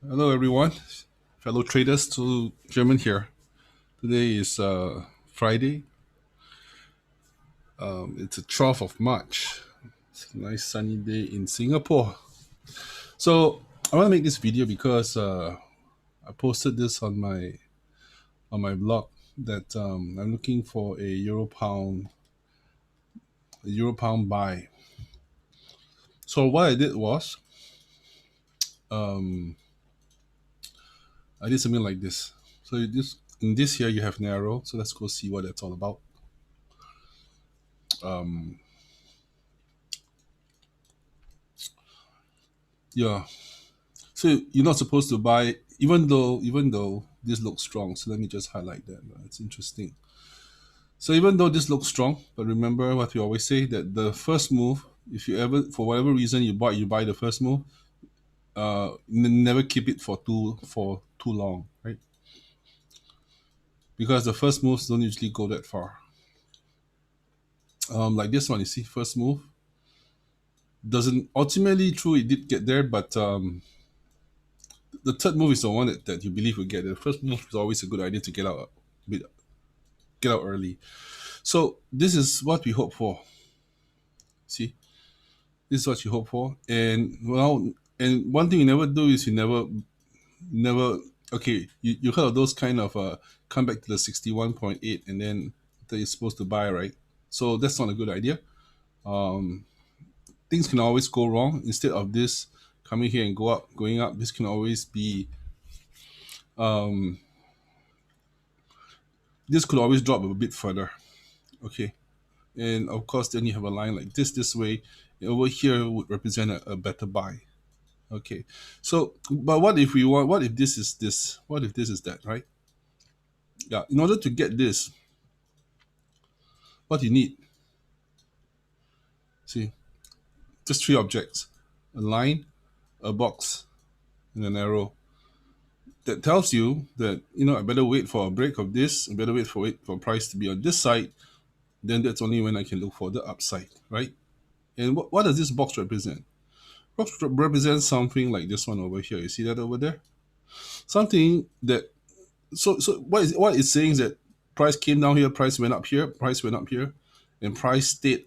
Hello, everyone, fellow traders. To Sherman here. Today is Friday. It's a 12th of March. It's a nice sunny day in Singapore. So I want to make this video because I posted this on my blog that I'm looking for a euro pound buy. So what I did was um, I did something like this. So this in this here you have narrow. So let's go see what that's all about. Um, yeah, so you're not supposed to buy, even though this looks strong. So let me just highlight that. It's interesting. So even though this looks strong, but remember what we always say that the first move, if you ever for whatever reason you buy the first move, never keep it for too long, right? Because the first moves don't usually go that far. Like this one, you see, first move doesn't ultimately true. It did get there, but the third move is the one that you believe will get there. The first move is always a good idea to get out early. So this is what we hope for. See, this is what you hope for, and well, and one thing you never do is you never. Okay, you heard of those kind of come back to the 61.8 and then that you're supposed to buy, right? So that's not a good idea. Um, Things can always go wrong. Instead of this coming here and going up, this can always be. Um, this could always drop a bit further. Okay, and of course then you have a line like this way. Over here would represent a better buy. Okay, so but what if we want? What if this is this? What if this is that? Right? Yeah. In order to get this, what you need, see, just three objects: a line, a box, and an arrow. That tells you that I better wait for a break of this. I better wait for price to be on this side. Then that's only when I can look for the upside, right? And what does this box represent? Box represents something like this one over here. You see that over there? Something that so what it's saying is that price came down here, price went up here, price went up here, and price stayed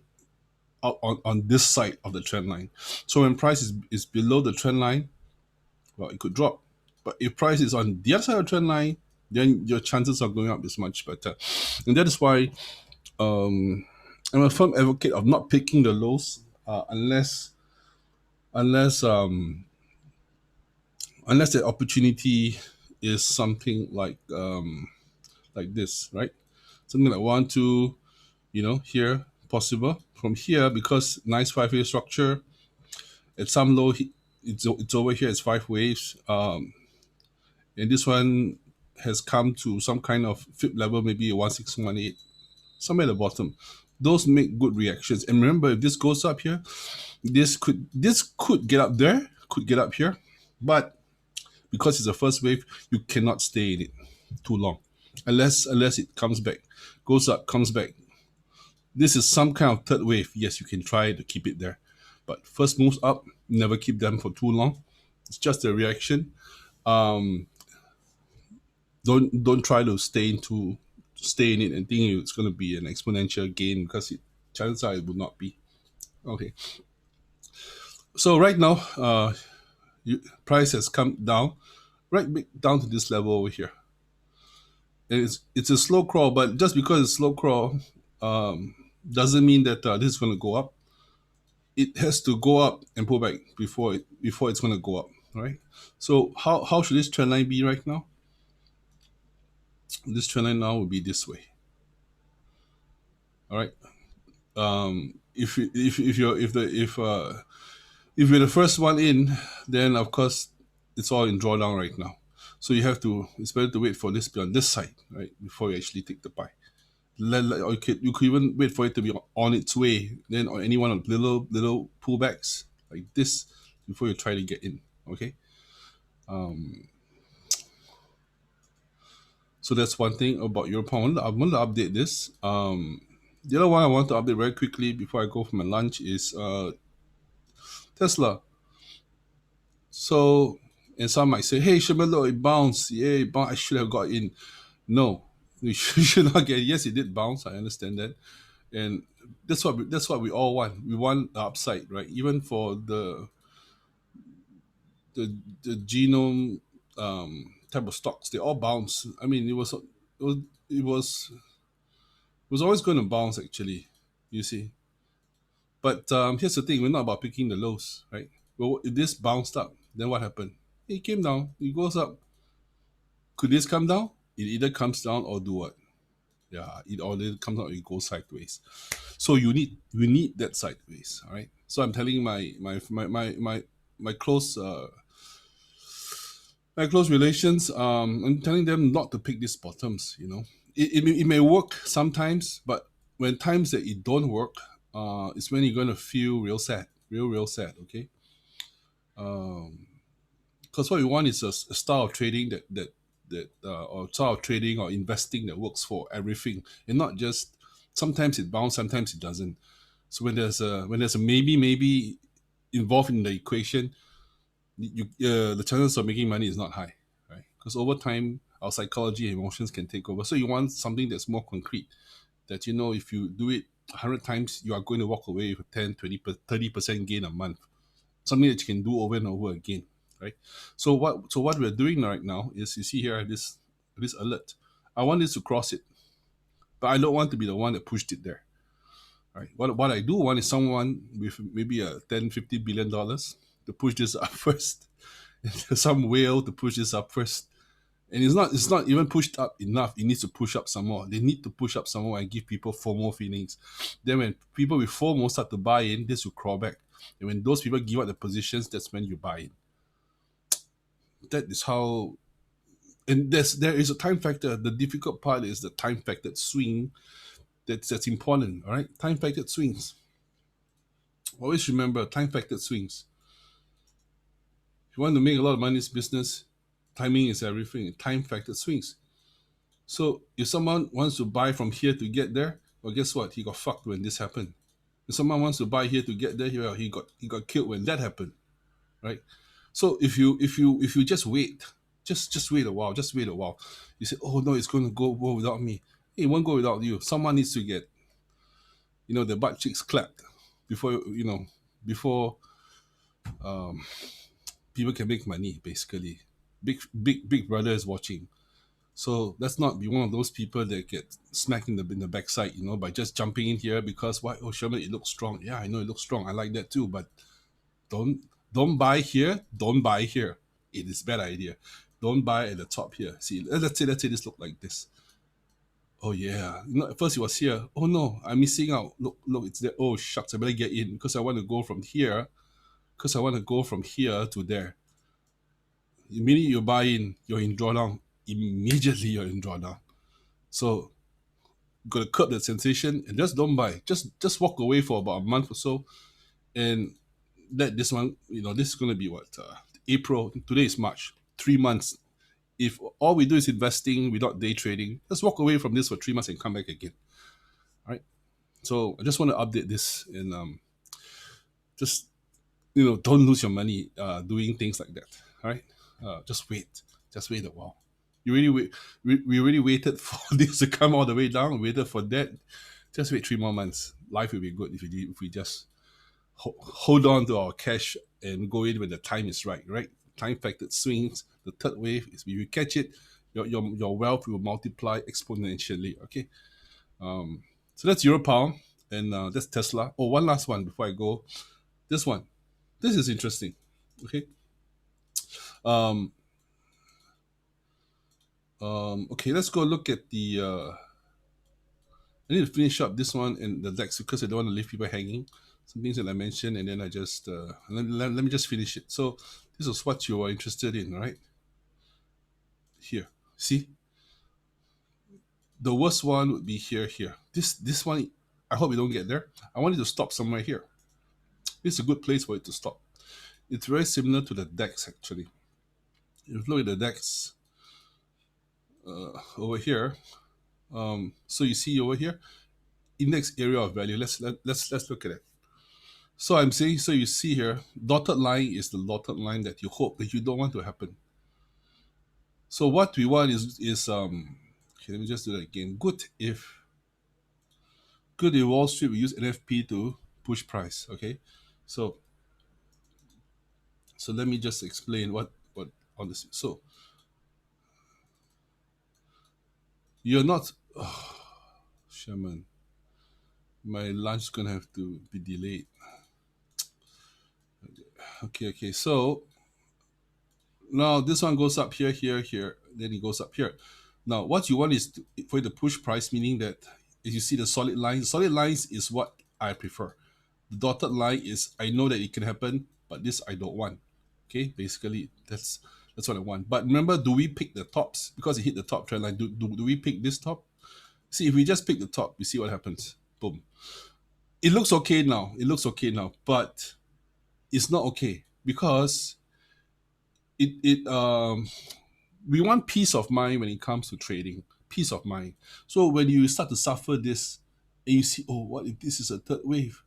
out on this side of the trend line. So when price is below the trend line, well, it could drop. But if price is on the other side of the trend line, then your chances of going up is much better. And that is why um, I'm a firm advocate of not picking the lows unless unless the opportunity is something like this, right? Something like 1, 2, here possible. From here, because nice 5 wave structure, at some low, it's over here. It's 5 waves, and this one has come to some kind of flip level, maybe a 1618, somewhere at the bottom. Those make good reactions. And remember, if this goes up here, this could get up there, could get up here, but because it's a first wave, you cannot stay in it too long, unless it comes back, goes up, comes back. This is some kind of third wave. Yes, you can try to keep it there, but first moves up, never keep them for too long. It's just a reaction. Um, don't try to stay in it and think it's going to be an exponential gain because chances are it will not be. Okay, so right now, price has come down, right down to this level over here. And it's a slow crawl, but just because it's slow crawl doesn't mean that this is going to go up. It has to go up and pull back before it's going to go up, right? So how should this trend line be right now? This trend line now will be this way, all right. If you're the first one in, then of course it's all in drawdown right now. So it's better to wait for this to be on this side, right, before you actually take the buy. Or you could even wait for it to be on its way, then on any one of the little pullbacks like this before you try to get in. Okay. So that's one thing about your pound. I want to update this. The other one I want to update very quickly before I go for my lunch is Tesla. So And some might say, hey, Sherman, look, it bounced. Yeah, it bounced. I should have got in. No, you should not get. Yes, it did bounce. I understand that, and that's what we all want. We want the upside, right? Even for the genome type of stocks, they all bounce. I mean, was it was it was always going to bounce actually. You see, but here's the thing: we're not about picking the lows, right? Well, if this bounced up, then what happened? It came down. It goes up. Could this come down? It either comes down or do what? Yeah, it either comes out or it goes sideways. So you need that sideways. All right. So I'm telling my close my close relations. I'm telling them not to pick these bottoms. It may work sometimes, but when times that it don't work, it's when you're gonna feel real sad, real sad. Okay. Because what we want is a style of trading that or style of trading or investing that works for everything, and not just sometimes it bounces, sometimes it doesn't. So when there's a maybe involved in the equation, the chances of making money is not high, right? Because over time, our psychology and emotions can take over. So you want something that's more concrete. That if you do it 100 times, you are going to walk away with 10, 20, 30% gain a month. Something that you can do over and over again, right? So what we're doing right now is, you see here, this alert. I want this to cross it, but I don't want to be the one that pushed it there. Right. What I do want is someone with maybe a 10, $50 billion to push this up first. Some whale to push this up first. And it's not even pushed up enough. It needs to push up some more. They need to push up some more and give people FOMO feelings. Then when people with FOMO start to buy in, this will crawl back. And when those people give up the positions, that's when you buy in. That is how. And there is a time factor. The difficult part is the time factor swing. That's important. All right, time factor swings. Always remember time factor swings. If you want to make a lot of money in this business, timing is everything. Time factor swings. So if someone wants to buy from here to get there, well, guess what? He got fucked when this happened. If someone wants to buy here to get there, well, he got killed when that happened, right? So if you just wait, just wait a while, just wait a while. You say, oh no, it's going to go without me. It won't go without you. Someone needs to get the butt cheeks clapped before before people can make money. Basically, big brother is watching. So let's not be one of those people that get smacked in the backside, by just jumping in here because why? Oh, Sherman, it looks strong. Yeah, I know it looks strong. I like that too, but don't don't buy here. Don't buy here. It is a bad idea. Don't buy at the top here. See, let's say this look like this. Oh yeah. At first it was here. Oh no, I'm missing out. Look, it's there. Oh shucks, I better get in because I want to go from here. Because I want to go from here to there. Immediately you buy in, you're in drawdown. Immediately you're in drawdown. So got to curb that sensation and just don't buy. Just walk away for about a month or so, and let this one. This is going to be what April. Today is March. 3 months. If all we do is investing without day trading, let's walk away from this for 3 months and come back again. All right. So I just want to update this and just don't lose your money doing things like that. All right. Just wait. Just wait a while. You really wait. We really waited for this to come all the way down. Waited for that. Just wait 3 more months. Life will be good if we just hold on to our cash and go in when the time is right. Right. Time factored swings. The third wave is if you catch it, your wealth will multiply exponentially. Okay. So that's Euro pound and that's Tesla. Oh, one last one before I go. This one. This is interesting. Okay. Um, okay, let's go look at the. I need to finish up this one and the DXY because I don't want to leave people hanging. Some things that I mentioned, and then I just let me just finish it. So this is what you are interested in, right? Here, see, the worst one would be here. This one, I hope you don't get there. I want it to stop somewhere here. It's a good place for it to stop. It's very similar to the DEX actually. If you look at the DEX over here, so you see over here, index area of value. Let's look at it. So I'm saying, so you see here, dotted line is the dotted line that you hope that you don't want to happen. So what we want is okay, let me just do that again. Good if Wall Street we use NFP to push price. Okay, so let me just explain what on this. So you're not Sherman. My lunch is gonna have to be delayed. Okay. So now this one goes up here, here, here. Then it goes up here. Now what you want is for it to push price, meaning that if you see the solid lines, solid lines is what I prefer. The dotted line is I know that it can happen, but this I don't want. Okay, basically that's what I want. But remember, do we pick the tops because it hit the top trend line? Do we pick this top? See, if we just pick the top, we see what happens. Boom. It looks okay now. It looks okay now, but it's not okay because it we want peace of mind when it comes to trading. Peace of mind. So when you start to suffer this, and you see, oh, what if this is a third wave?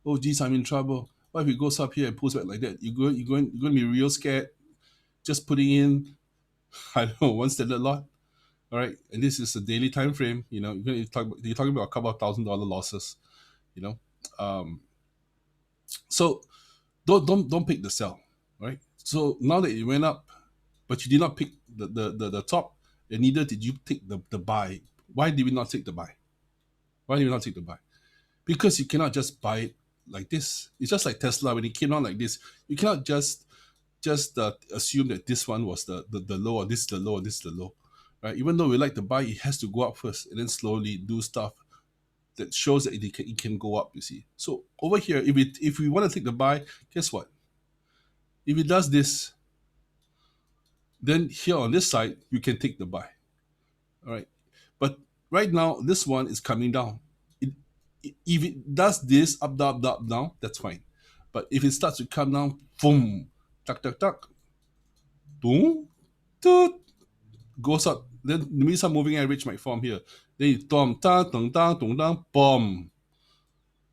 Oh, geez, I'm in trouble. What if it goes up here and pulls back like that? You're going to be real scared. Just putting in, I don't know, one standard lot. All right, and this is a daily time frame. You know, you're talking about a couple of $1,000 losses. You know, um, so don't pick the sell. Right. So now that it went up, but you did not pick the top, and neither did you take the buy. Why did we not take the buy? Why did we not take the buy? Because you cannot just buy it like this. It's just like Tesla when it came out like this. You cannot just assume that this one was the low, or this is the low, or this is the low, right? Even though we like to buy, it has to go up first and then slowly do stuff that shows that it can go up. You see. So over here, if we want to take the buy, guess what? If it does this, then here on this side you can take the buy. All right, but right now this one is coming down. It, if it does this up, down, up, down, down, that's fine. But if it starts to come down, boom, tuck, tuck, tuck, boom, toot, goes up. Then the minute some moving average might form here. Then you tom, ta, dong, dong, dong, dong, boom.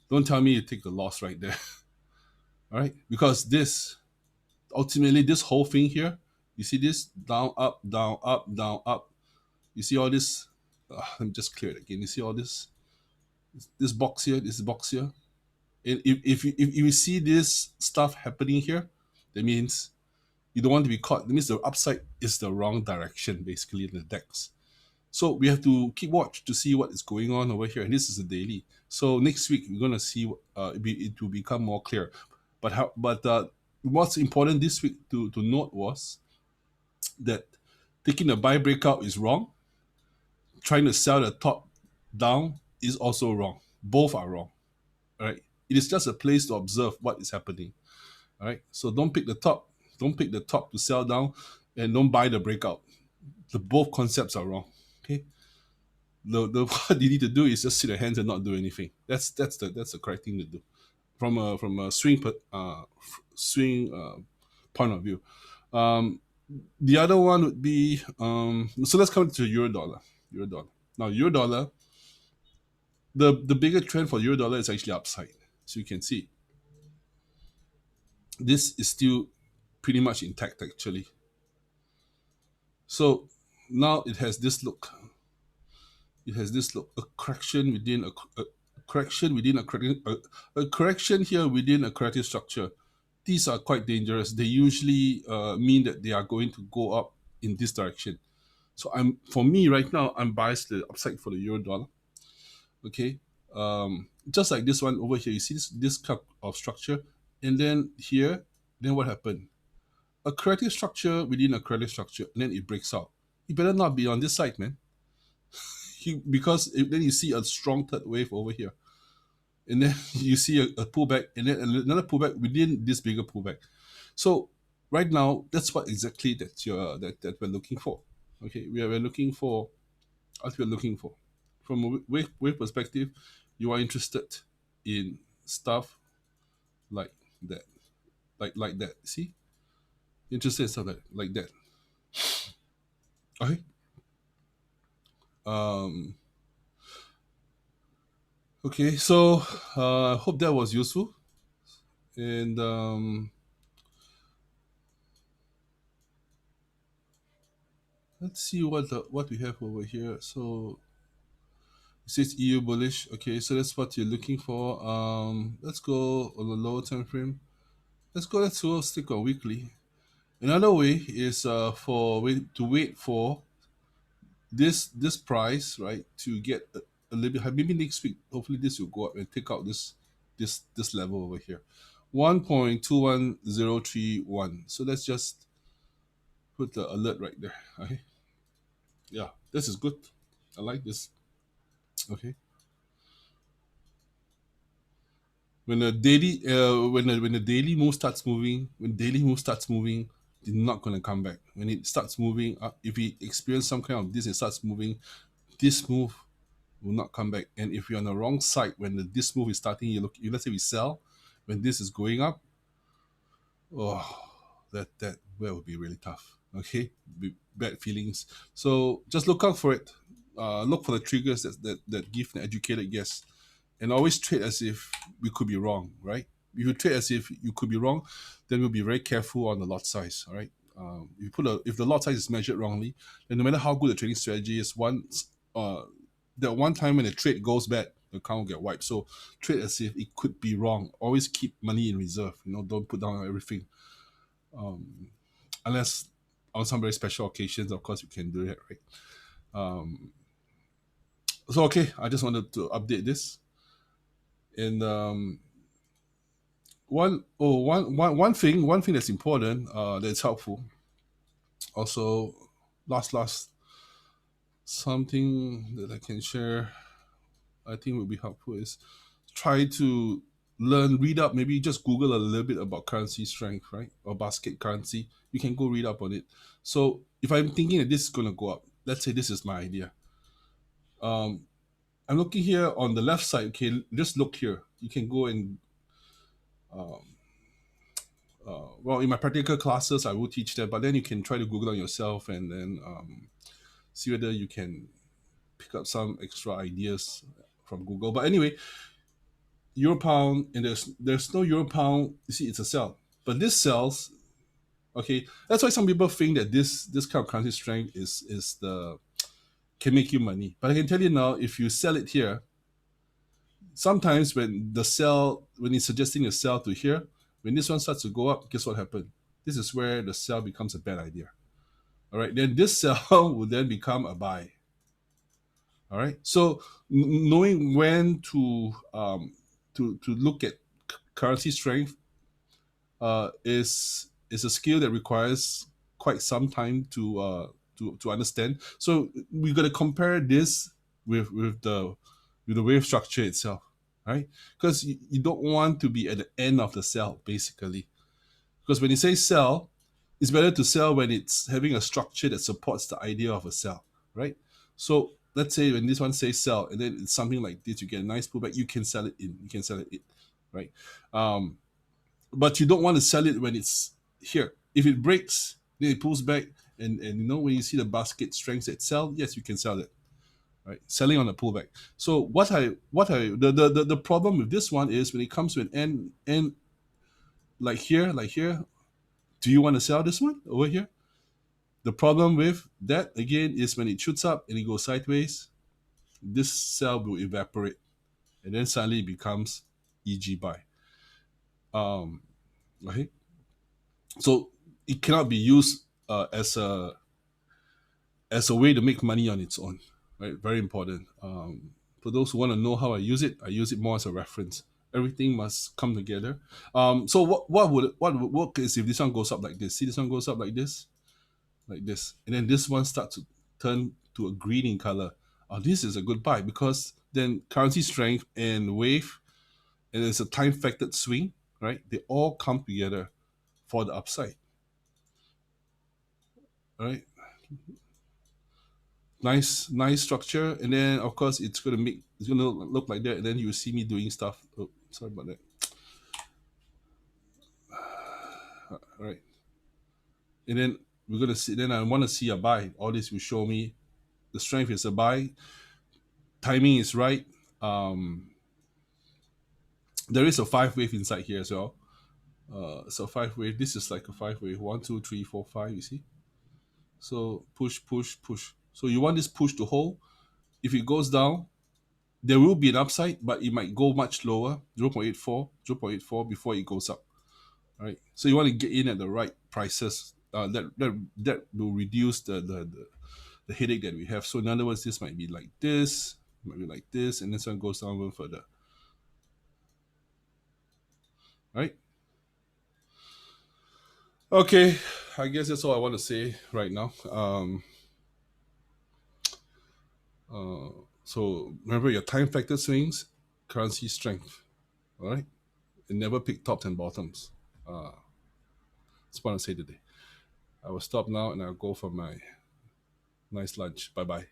Don't tell me you take the loss right there. All right, because this ultimately this whole thing here, you see this down, up, down, up, down, up. You see all this. Let me just clear it again. You see all this box here, this box here. And if you see this stuff happening here, that means you don't want to be caught. That means the upside is the wrong direction, basically, in the DEX. So we have to keep watch to see what is going on over here. And this is a daily. So next week we're gonna see it will become more clear. But what's important this week to note was that taking a buy breakout is wrong. Trying to sell the top down is also wrong. Both are wrong. All right. It is just a place to observe what is happening. All right. So don't pick the top. Don't pick the top to sell down, and don't buy the breakout. The both concepts are wrong. Okay. The what you need to do is just sit your hands and not do anything. That's the correct thing to do from a swing point of view. The other one would be so let's come to euro dollar. Euro dollar. Now euro dollar, the bigger trend for euro dollar is actually upside. So you can see this is still pretty much intact actually. So now it has this look. It has this look. A correction within a correction within a correction here within a corrective structure. These are quite dangerous. They usually mean that they are going to go up in this direction. So for me right now, I'm biased to the upside for the euro dollar. Okay, just like this one over here, you see this cup of structure, and then here, then what happened? A corrective structure within a corrective structure, and then it breaks out. You better not be on this side, man. Because then you see a strong third wave over here, and then you see a pullback, and then another pullback within this bigger pullback. So right now, that's what exactly that we're looking for. Okay, we're looking for what we're looking for. From a wave perspective, you are interested in stuff like that, like that. See, interested in stuff like that. Okay. Um. Okay. So, hope that was useful. And let's see what we have over here. So it says EU bullish. Okay, so that's what you're looking for. Let's go on the lower time frame. Let's go stick on weekly. Another way is to wait for this price, right, to get a little bit. Maybe next week, hopefully this will go up and take out this level over here, 1.21031. So let's just put the alert right there. Okay, yeah, this is good. I like this. Okay, when the daily when the daily move starts moving, when daily move starts moving, they're not gonna come back. When it starts moving up, if we experience some kind of this, it starts moving. This move will not come back. And if you're on the wrong side when this move is starting, let's say we sell when this is going up. Oh, that will be really tough. Okay, bad feelings. So just look out for it. Look for the triggers that give an educated guess, and always trade as if we could be wrong. Right? If you trade as if you could be wrong, then we'll be very careful on the lot size. All right. If the lot size is measured wrongly, then no matter how good the trading strategy is, that one time when the trade goes bad, the account will get wiped. So trade as if it could be wrong. Always keep money in reserve. Don't put down everything. Unless on some very special occasions, of course, you can do that, right? So okay, I just wanted to update this. And one thing that's important, that's helpful. Also, last something that I can share, I think would be helpful is try to read up, maybe just Google a little bit about currency strength, right? Or basket currency. You can go read up on it. So if I'm thinking that this is going to go up, let's say this is my idea. I'm looking here on the left side. Okay, just look here. You can go and, well, in my practical classes, I will teach that, but then you can try to Google on yourself and then see whether you can pick up some extra ideas from Google. But anyway, euro pound, and there's no euro pound. You see, it's a sell, but this sells. Okay, that's why some people think that this kind of currency strength is the can make you money. But I can tell you now, if you sell it here, sometimes when it's suggesting a sell to here, when this one starts to go up, guess what happened? This is where the sell becomes a bad idea. All right, then this sell will then become a buy. All right, so knowing when to look at currency strength is a skill that requires quite some time to understand. So we got to compare this with the wave structure itself, right? Because you don't want to be at the end of the cell, basically. Because when you say sell, it's better to sell when it's having a structure that supports the idea of a sell, right? So let's say when this one says sell, and then it's something like this, you get a nice pullback, you can sell it in, right? But you don't want to sell it when it's here. If it breaks, then it pulls back, and when you see the basket strengths that sell, yes, you can sell it, right? Selling on a pullback. So the problem with this one is when it comes to an end like here, do you want to sell this one over here? The problem with that again is when it shoots up and it goes sideways, this sell will evaporate, and then suddenly it becomes EG buy. Okay, so it cannot be used as a way to make money on its own, right? Very important. For those who want to know how I use it more as a reference. Everything must come together. So what would work is if this one goes up like this. See, this one goes up like this, and then this one starts to turn to a green in color. This is a good buy because then currency strength and wave, and it's a time factored swing, right? They all come together for the upside, right? Nice structure, and then of course it's gonna look like that, and then you see me doing stuff. Oh, sorry about that. All right, and then we're gonna see. Then I want to see a buy. All this will show me the strength is a buy. Timing is right. There is a 5 wave inside here as well. So five wave. This is like a five wave. 1, 2, 3, 4, 5. You see. So push, push, push. So you want this push to hold. If it goes down, there will be an upside, but it might go much lower, 0.84, 0.84 before it goes up. Right. So you want to get in at the right prices. That will reduce the headache that we have. So in other words, this might be like this, might be like this, and this one goes down even further. Right? Okay, I guess that's all I want to say right now. So remember your time factor swings, currency strength. All right, and never pick tops and bottoms. That's what I want to say today. I will stop now and I'll go for my nice lunch. Bye bye.